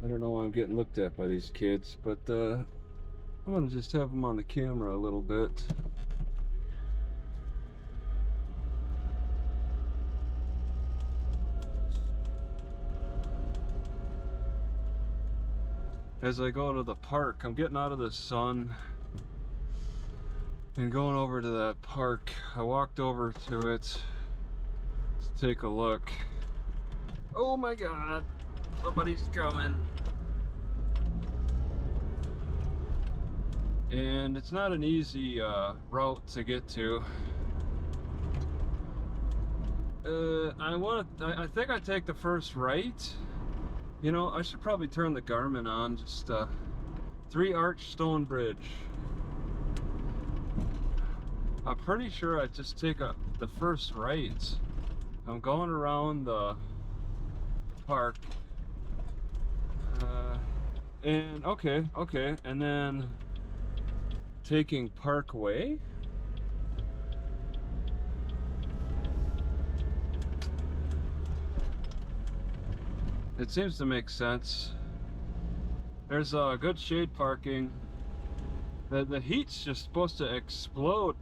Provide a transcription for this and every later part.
I don't know why I'm getting looked at by these kids, but I'm gonna just have them on the camera a little bit. As I go to the park, I'm getting out of the sun and going over to that park. I walked over to it to take a look. Oh my God, somebody's coming. And it's not an easy route to get to. I think I take the first right. You know, I should probably turn the Garmin on. Just 3-arch stone bridge. I'm pretty sure I just take the first right. I'm going around the park. And okay, and then taking Parkway. It seems to make sense. There's good shade parking. The heat's just supposed to explode,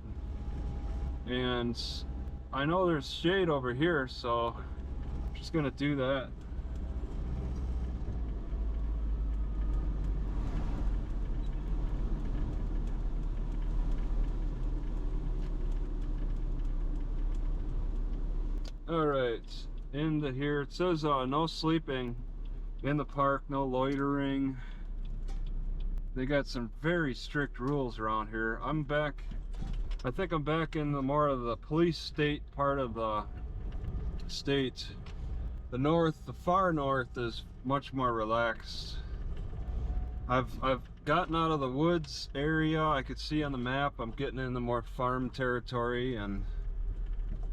and I know there's shade over here, so I'm just gonna do that. All right, into here. It says no sleeping in the park, no loitering. They got some very strict rules around here. I'm back, I think I'm back in the more of the police state part of the state. The north, the far north, is much more relaxed. I've gotten out of the woods area. I could see on the map I'm getting into more farm territory, and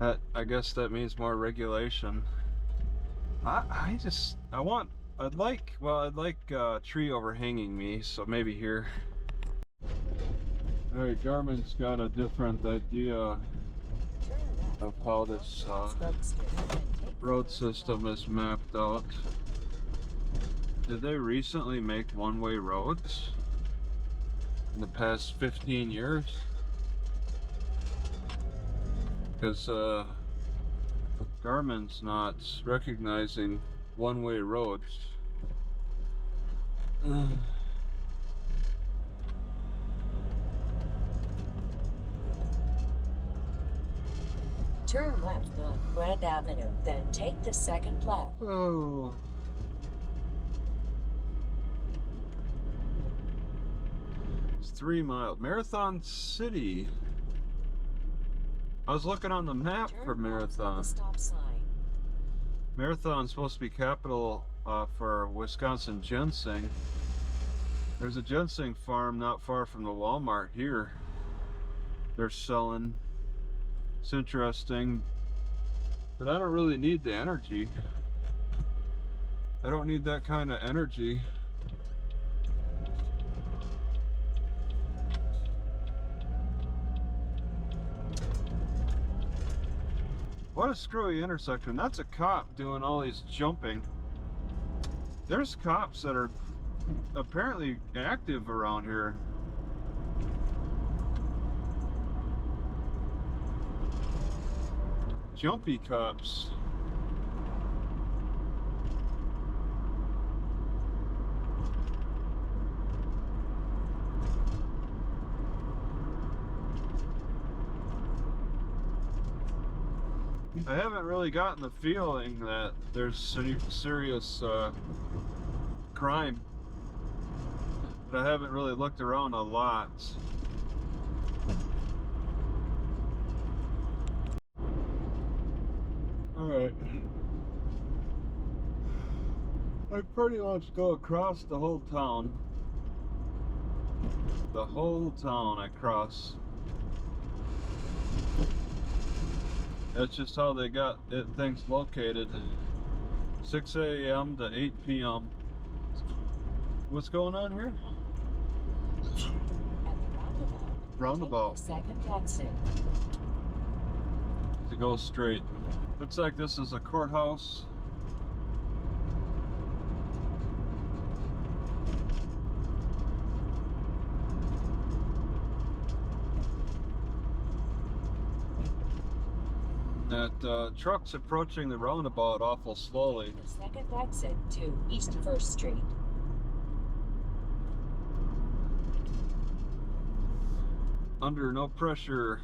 I guess that means more regulation. I'd like a tree overhanging me, so maybe here. All right, Garmin's got a different idea of how this road system is mapped out. Did they recently make one-way roads in the past 15 years? Because Garmin's not recognizing one-way roads. Turn left on Grand Avenue, then take the second left. Oh. It's 3 miles. Marathon City. I was looking on the map for Marathon. Stop sign. Marathon's supposed to be capital for Wisconsin ginseng. There's a ginseng farm not far from the Walmart here. They're selling. It's interesting, but I don't really need the energy. I don't need that kind of energy. What a screwy intersection. That's a cop doing all these jumping. There's cops that are apparently active around here. Jumpy cops. I haven't really gotten the feeling that there's any serious crime, but I haven't really looked around a lot. Alright. I pretty much go across the whole town. The whole town I cross. That's just how they got things located. 6 a.m. to 8 p.m. What's going on here? At the Roundabout. second exit. To go straight. Looks like this is a courthouse. That truck's approaching the roundabout awful slowly. The second exit to East 1st Street. Under no pressure.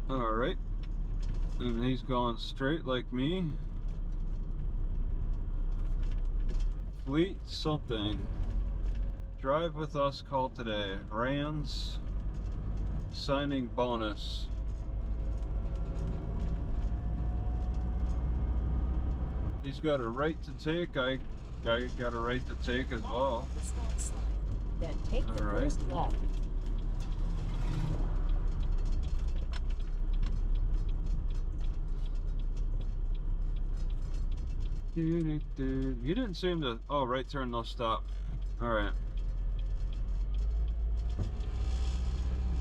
Alright. And he's going straight like me. Fleet something. Drive with us, call today. Rands signing bonus. He's got a right to take. I got a right to take as well. The stop sign. Then take the All right. first left. You didn't seem to. Oh, right turn, no stop. All right.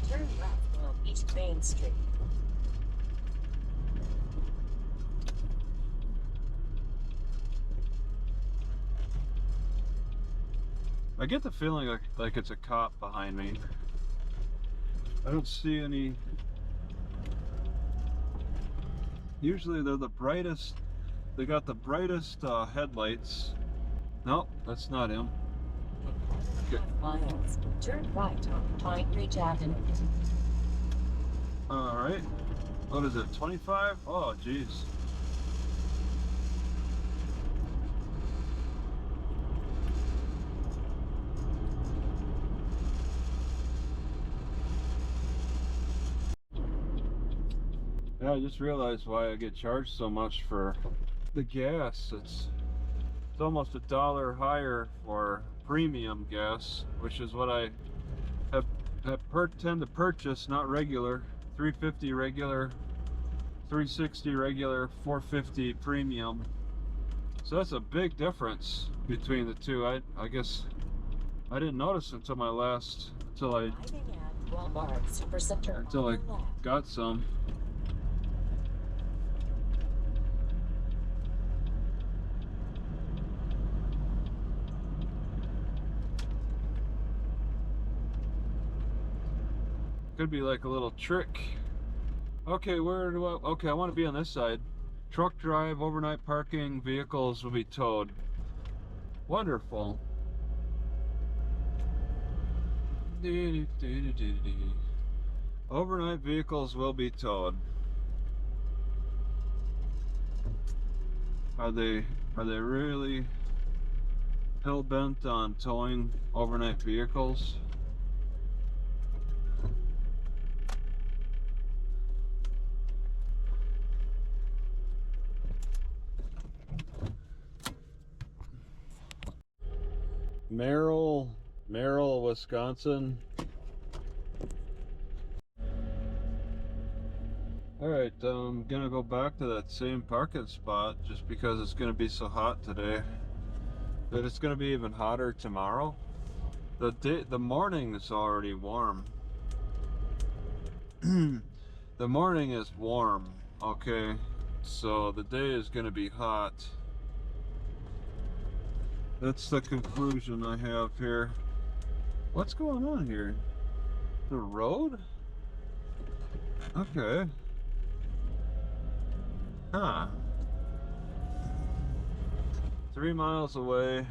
Turn left on East Main Street. I get the feeling like it's a cop behind me. I don't see any. Usually they're the brightest. They got the brightest headlights. Nope, that's not him. Okay. Miles. Turn right on Pine Ridge Avenue. All right. What is it? 25? Oh, geez. Yeah, I just realized why I get charged so much for the gas. It's almost $1 higher for premium gas, which is what I tend to purchase, not regular. $3.50 regular, $3.60 regular, $4.50 premium. So that's a big difference between the two. I guess I didn't notice until Arriving at Walmart Supercenter until on I the left. got some. Could be like a little trick. Okay, where do I? Okay, I want to be on this side. Truck drive, overnight parking, vehicles will be towed. Wonderful. Overnight vehicles will be towed. Are they really hell bent on towing overnight vehicles? Merrill, Wisconsin. Alright, I'm gonna go back to that same parking spot just because it's gonna be so hot today. But it's gonna be even hotter tomorrow. The morning is already warm. The morning is warm, okay? So the day is gonna be hot. That's the conclusion I have here. What's going on here? The road? Okay. Huh. 3 miles away.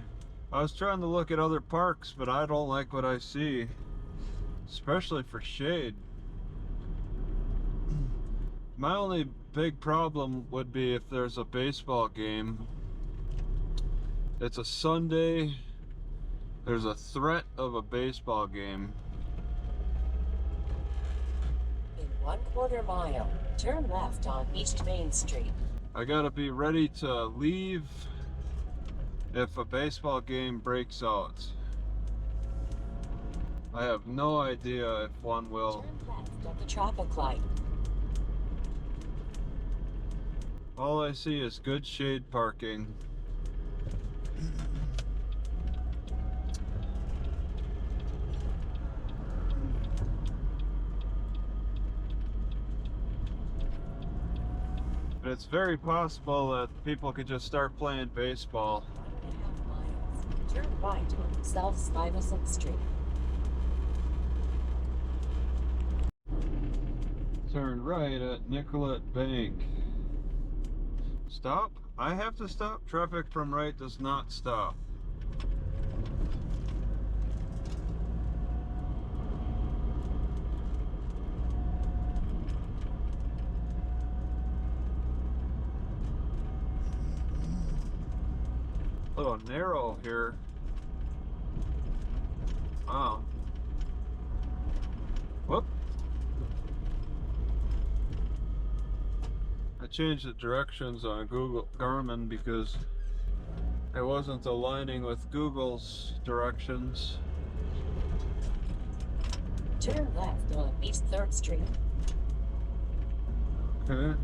I was trying to look at other parks, but I don't like what I see. Especially for shade. My only big problem would be if there's a baseball game. It's a Sunday. There's a threat of a baseball game. In 1/4 mile, turn left on East Main Street. I gotta be ready to leave if a baseball game breaks out. I have no idea if one will. Turn left at the traffic light. All I see is good shade parking. But it's very possible that people could just start playing baseball. 1.5 miles. Turn right on South Stuyvesant Street. Turn right at Nicollet Bank. Stop? I have to stop? Traffic from right does not stop. A little narrow here. Wow. Whoop. I changed the directions on Google Garmin because it wasn't aligning with Google's directions. Turn left on East 3rd Street. Okay.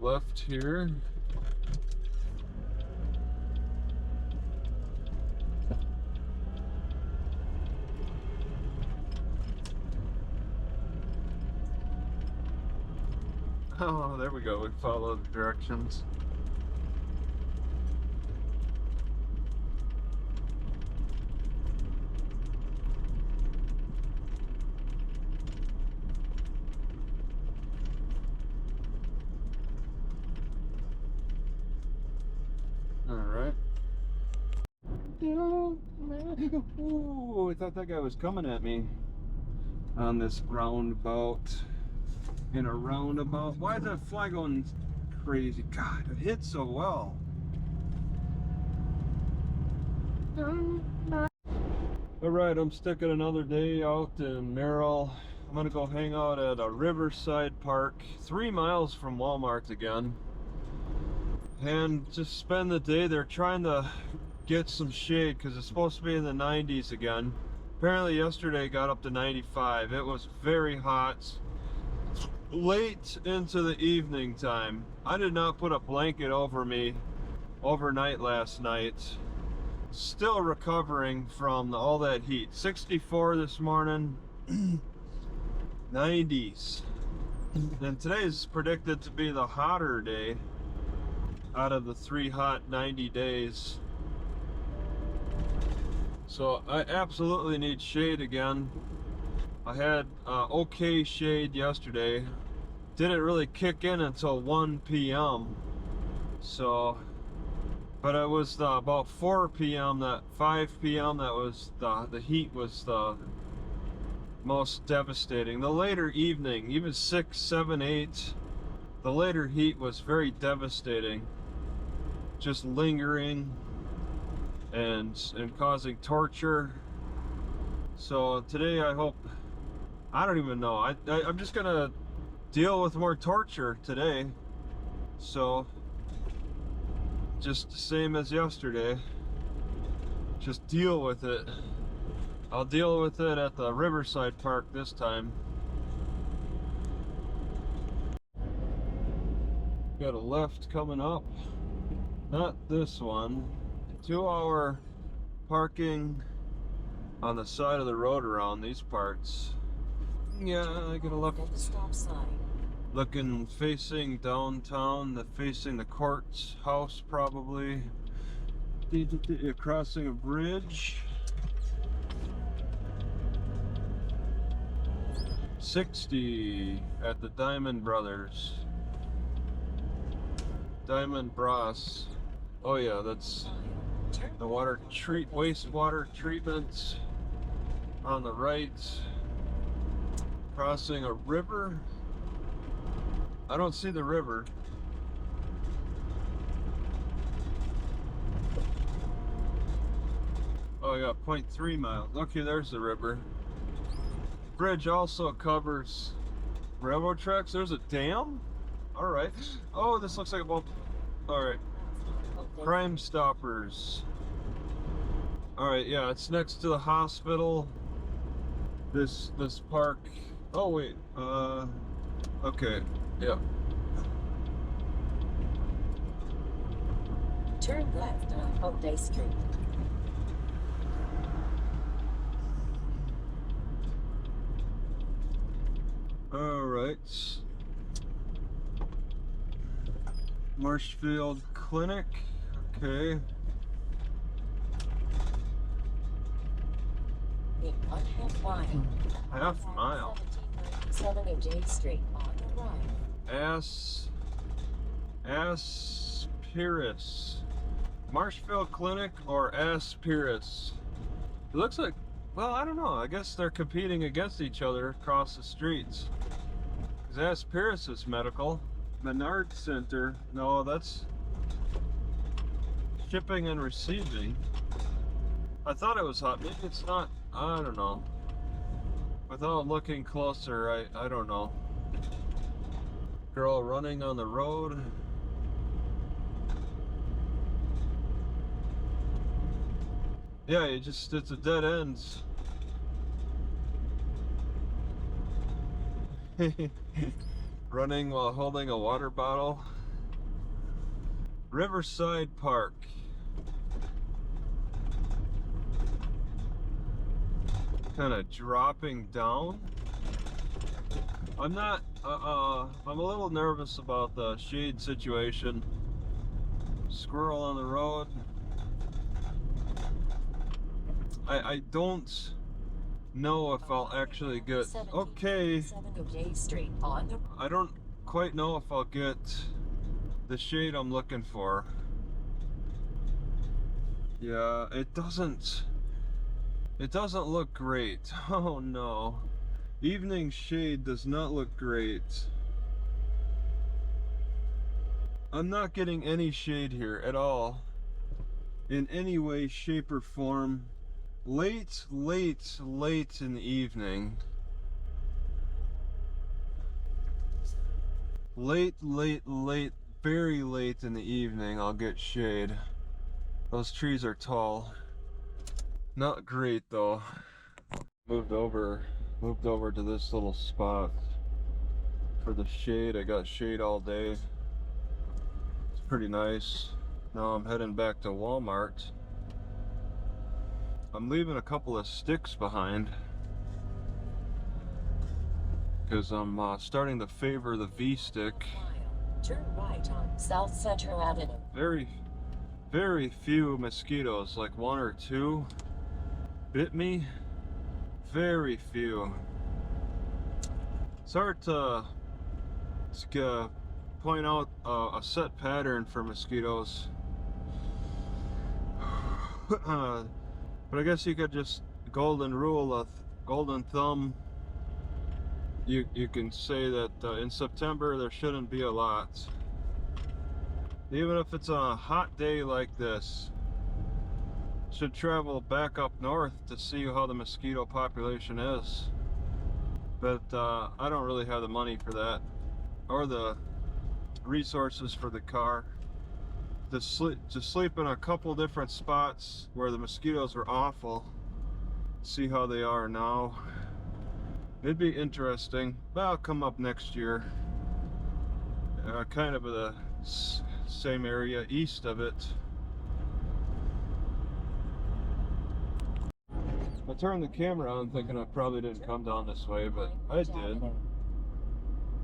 Left here. Oh, there we go. We follow the directions. All right. Ooh, I thought that guy was coming at me on this roundabout. In a roundabout. Why is that fly going crazy? God, it hits so well. Alright, I'm sticking another day out in Merrill. I'm gonna go hang out at a Riverside park, 3 miles from Walmart again. And just spend the day there trying to get some shade because it's supposed to be in the 90s again. Apparently yesterday it got up to 95. It was very hot. Late into the evening time. I did not put a blanket over me overnight last night. Still recovering from all that heat. 64 this morning, 90s. And today is predicted to be the hotter day out of the 3 hot 90 days. So I absolutely need shade again. I had okay shade yesterday. Didn't really kick in until 1 p.m. So, but it was about 4 p.m. that 5 p.m. that was the heat was the most devastating. The later evening, even 6, 7, 8, the later heat was very devastating. Just lingering and causing torture. So today I hope, I don't even know. I'm just gonna deal with more torture today. So just the same as yesterday. Just deal with it. I'll deal with it at the Riverside Park this time. Got a left coming up. Not this one. 2-hour parking on the side of the road around these parts. Yeah, I got a left. At the stop sign. Looking facing downtown, facing the courthouse probably. Crossing a bridge. 60 at the Diamond Brothers. Diamond Bros. Oh yeah, that's the wastewater treatment on the right. Crossing a river. I don't see the river. Oh yeah, 0.3 miles. Okay, there's the river. Bridge also covers railroad tracks. There's a dam? Alright. Oh, this looks like a bump. Alright. Crime Stoppers. Alright, yeah, it's next to the hospital. This park. Oh wait, okay, yeah. Turn left on Oak Day Street. Alright. Marshfield Clinic, okay. mile. Half mile. 1797 J Street on the right. Aspirus. Marshfield Clinic or Aspirus? It looks like, well, I don't know. I guess they're competing against each other across the streets. Because Aspirus is medical. Menard Center. No, that's shipping and receiving. I thought it was hot. Maybe it's not. I don't know. Without looking closer, I don't know. Girl running on the road. Yeah, it's a dead ends. Running while holding a water bottle. Riverside Park. Kind of dropping down. I'm a little nervous about the shade situation. Squirrel on the road. I don't know if I'll actually get, okay, I don't quite know if I'll get the shade I'm looking for. Yeah, it doesn't look great. Oh no. Evening shade does not look great. I'm not getting any shade here at all. In any way, shape, or form. Late in the evening. Late, very late in the evening, I'll get shade. Those trees are tall. Not great though. Moved over to this little spot for the shade. I got shade all day. It's pretty nice. Now I'm heading back to Walmart. I'm leaving a couple of sticks behind because I'm starting to favor the V stick. Turn right on South Central Avenue. Very few mosquitoes, like one or two, bit me. Very few. It's hard to point out a set pattern for mosquitoes. But I guess you could just golden thumb. You can say that in September there shouldn't be a lot. Even if it's a hot day like this, should travel back up north to see how the mosquito population is. But I don't really have the money for that, or the resources for the car. To sleep in a couple different spots where the mosquitoes were awful. See how they are now. It'd be interesting, but I'll come up next year. Kind of the same area east of it. I turned the camera on thinking I probably didn't come down this way, but I did. I'm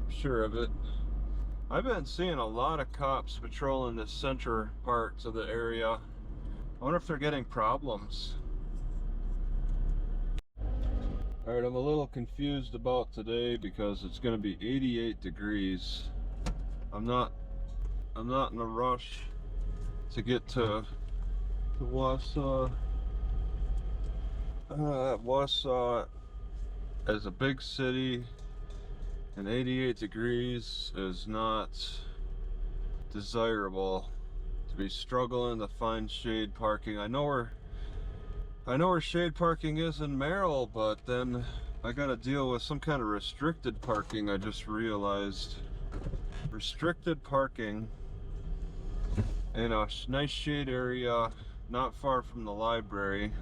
sure of it. I've been seeing a lot of cops patrolling the center parts of the area. I wonder if they're getting problems. Alright, I'm a little confused about today because it's going to be 88 degrees. I'm not in a rush to get to Wasa. Wasa as a big city, and 88 degrees is not desirable to be struggling to find shade parking. I know where shade parking is in Merrill, but then I gotta deal with some kind of restricted parking. I just realized restricted parking in a nice shade area not far from the library.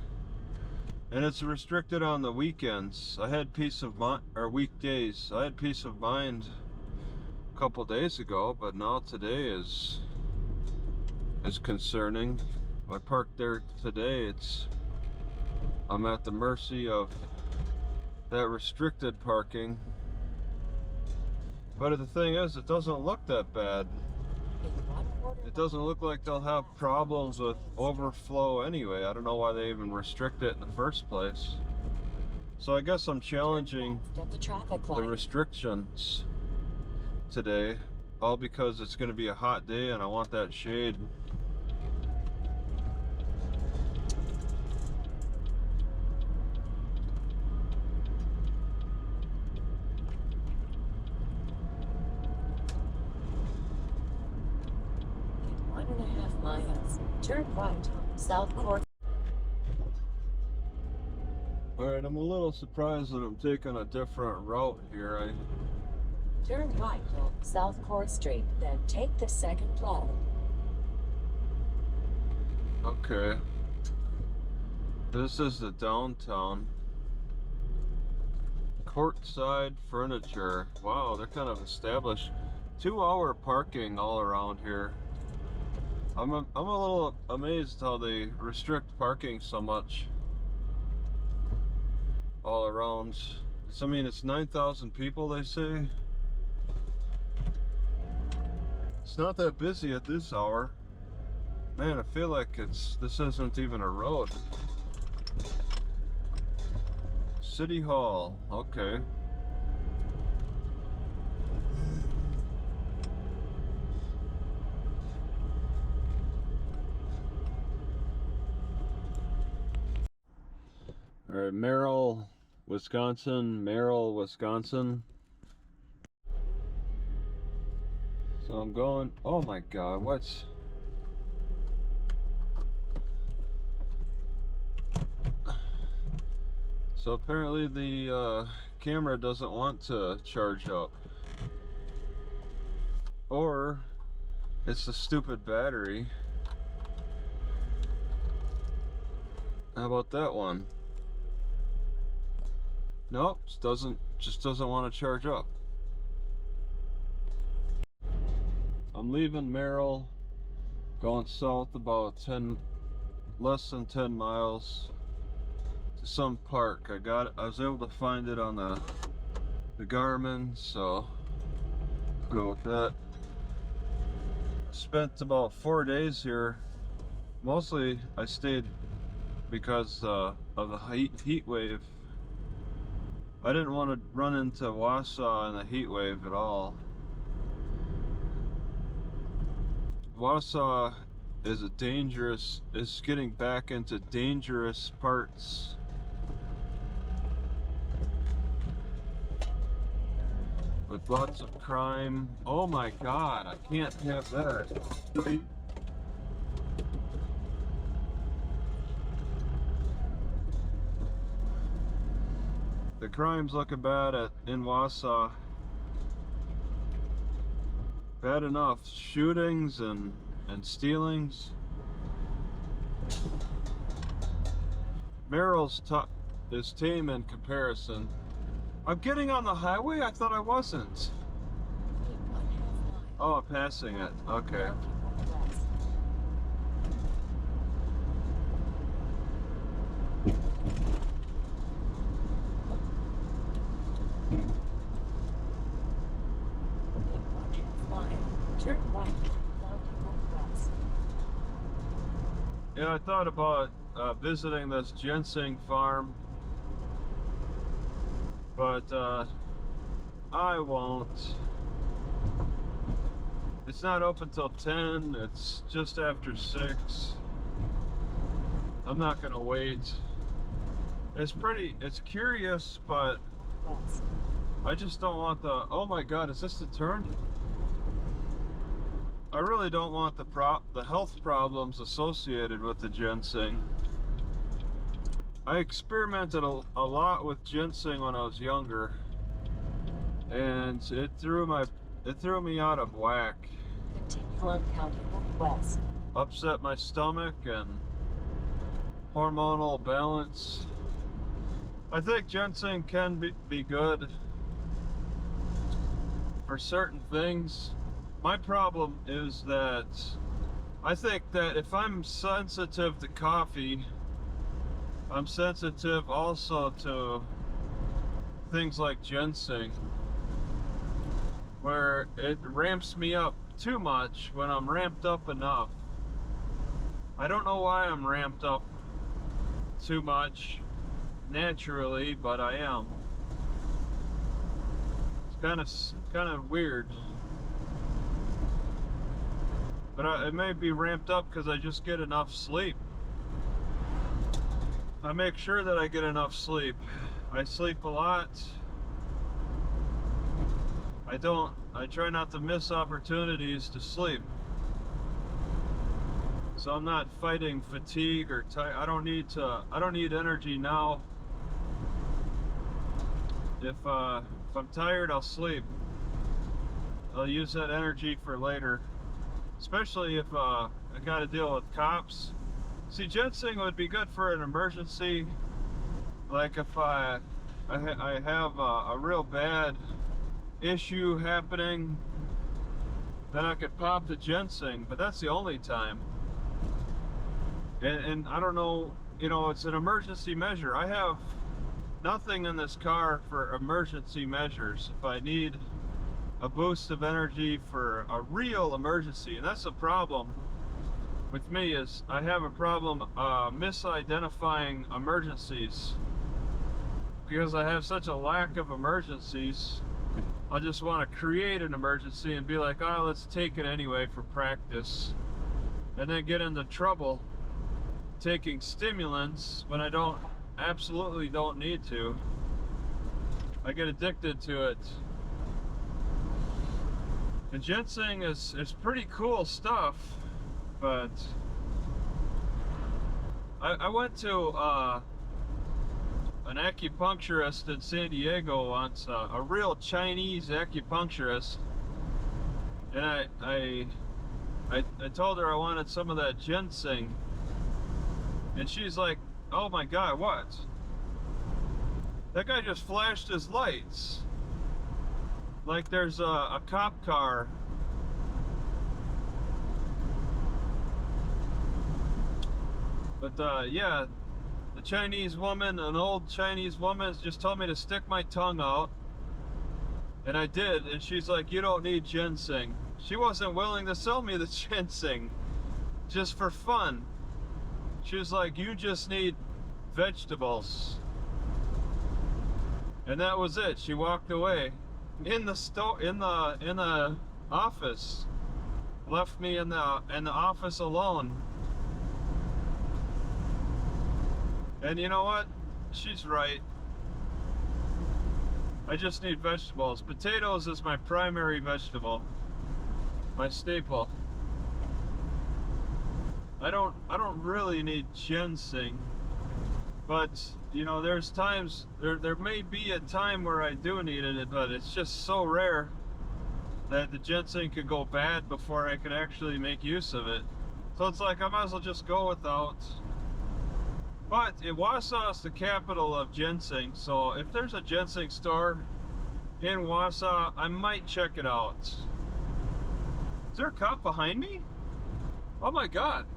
And it's restricted on the weekends. I had peace of mind, or weekdays. I had peace of mind a couple days ago, but now today is concerning. I parked there today. I'm at the mercy of that restricted parking. But the thing is, it doesn't look that bad. It doesn't look like they'll have problems with overflow anyway. I don't know why they even restrict it in the first place. So I guess I'm challenging At the traffic the light. restrictions today, all because it's going to be a hot day and I want that shade. In 1.5 miles, turn right, South Court. Alright, I'm a little surprised that I'm taking a different route here. Turn right on South Court Street, then take the second left. Okay. This is the downtown. Courtside furniture. Wow, they're kind of established. 2-hour parking all around here. I'm a little amazed how they restrict parking so much all around. I mean, it's 9,000 people, they say. It's not that busy at this hour. Man, I feel like this isn't even a road. City Hall, okay. All right, Merrill, Wisconsin. So I'm going, oh my God, what's... So apparently the camera doesn't want to charge up. Or it's the stupid battery. How about that one? Nope, just doesn't want to charge up. I'm leaving Merrill, going south about less than 10 miles to some park. I was able to find it on the Garmin, so I'll go with that. Spent about 4 days here. Mostly I stayed because of the heat wave. I didn't want to run into Wasa in the heat wave at all. Wasa is getting back into dangerous parts. With lots of crime. Oh my God, I can't have that. The crime's looking bad in Wasa. Bad enough. Shootings and stealings. Merrill's is tame in comparison. I'm getting on the highway? I thought I wasn't. Oh, I'm passing it. Okay. Turn right, Yeah, I thought about visiting this ginseng farm, but I won't. It's not open till 10. It's just after 6. I'm not gonna wait. It's curious, but I just don't want the, oh my God, is this the turn? I really don't want the health problems associated with the ginseng. I experimented a lot with ginseng when I was younger, and it threw me out of whack. continue on County West. Upset my stomach and hormonal balance. I think ginseng can be good for certain things. My problem is that I think that if I'm sensitive to coffee, I'm sensitive also to things like ginseng, where it ramps me up too much when I'm ramped up enough. I don't know why I'm ramped up too much. naturally, but I am. It's kind of weird. But it may be ramped up because I just get enough sleep. I make sure that I get enough sleep. I sleep a lot. I try not to miss opportunities to sleep. So I'm not fighting fatigue or I don't need energy now. If I'm tired, I'll sleep. I'll use that energy for later. Especially if I got to deal with cops. See, ginseng would be good for an emergency. Like if I have a real bad issue happening, then I could pop the ginseng, but that's the only time. And I don't know, you know, it's an emergency measure. I have nothing in this car for emergency measures. If I need a boost of energy for a real emergency, and that's the problem with me, is I have a problem misidentifying emergencies. Because I have such a lack of emergencies, I just want to create an emergency and be like, oh, let's take it anyway for practice, and then get into trouble taking stimulants when I absolutely don't need to. I get addicted to it. And ginseng is pretty cool stuff, but I went to an acupuncturist in San Diego once, a real Chinese acupuncturist, and I told her I wanted some of that ginseng, and she's like, oh my god, what? That guy just flashed his lights like there's a cop car. But yeah, the Chinese woman, an old Chinese woman, just told me to stick my tongue out, and I did, and she's like, you don't need ginseng. She wasn't willing to sell me the ginseng just for fun. She was like, you just need vegetables. And that was it. She walked away in the office, left me in the office alone. And you know what? She's right. I just need vegetables. Potatoes is my primary vegetable, my staple. I don't really need ginseng, but you know, there's times, there may be a time where I do need it, but it's just so rare that the ginseng could go bad before I can actually make use of it. So it's like I might as well just go without. But Wasa is the capital of ginseng, so if there's a ginseng store in Wasa, I might check it out. Is there a cop behind me? Oh my god.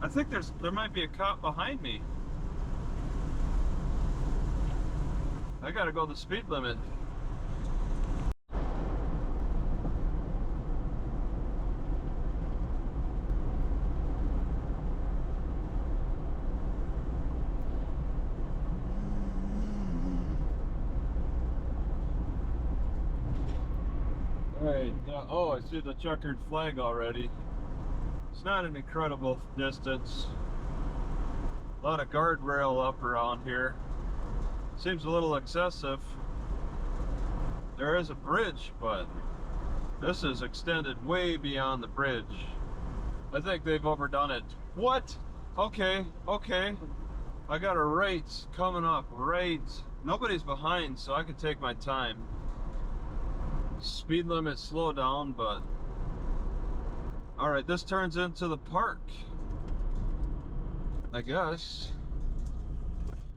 I think there might be a cop behind me. I gotta go the speed limit. Alright, oh, I see the checkered flag already. It's not an incredible distance. A lot of guardrail up around here. Seems a little excessive. There is a bridge, but this is extended way beyond the bridge. I think they've overdone it. What? Okay, okay. I got a right coming up, right. Nobody's behind, so I can take my time. Speed limit, slow down, but alright, this turns into the park, I guess.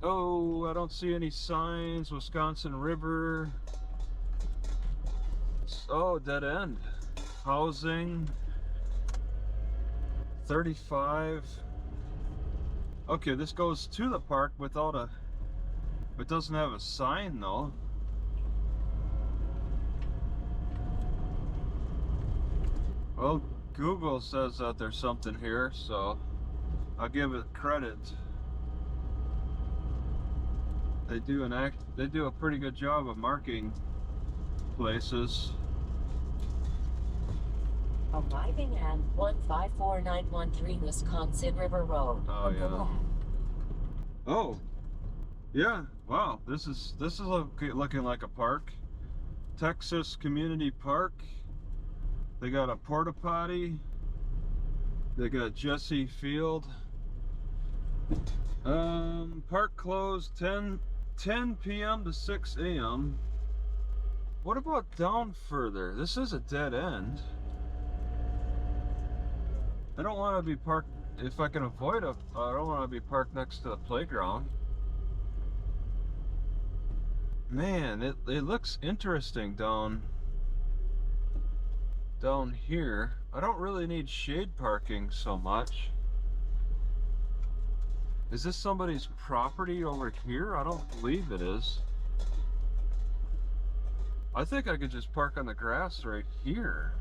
Oh, I don't see any signs. Wisconsin River. Oh, dead end. Housing. 35. Okay, this goes to the park without a... It doesn't have a sign though. Well, Google says that there's something here, so I'll give it credit. They do a pretty good job of marking places. Arriving at 154913 Wisconsin River Road. Oh, yeah. Oh, yeah. Wow, this is looking like a park. Texas Community Park. They got a porta potty. They got Jesse Field. Park closed 10 p.m. to 6 a.m. What about down further? This is a dead end. I don't want to be parked, if I can avoid it, I don't want to be parked next to the playground. Man, it looks interesting down here. I don't really need shade parking so much. Is this somebody's property over here? I don't believe it is. I think I could just park on the grass right here.